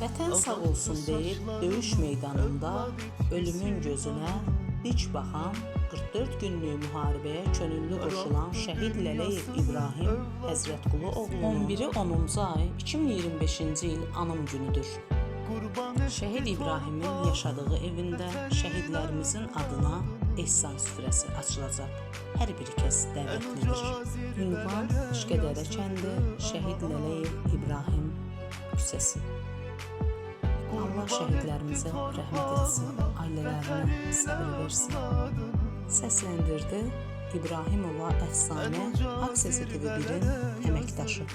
Vətən sağ olsun deyib döyüş meydanında ölümün gözünə dik baxan 44 günlük müharibəyə könüllü qoşulan şəhid Lələyev İbrahim Həzrətqulu oğlunun 11-i 10-cu ay 2025-ci il anım günüdür. Şəhid İbrahimin yaşadığı evində şəhidlərimizin adına ehsan süfrəsi açılacaq. Hər bir kəs dəvətlidir. Ünvan Şkədərə kəndi, Şəhid Lələyev İbrahim küçəsi. Allah şəhidlərimizə rəhmət etsin, ailələrinə səbir versin. Səsləndirdi İbrahimova Əfsanə Aksesi TV1-in əməkdaşı.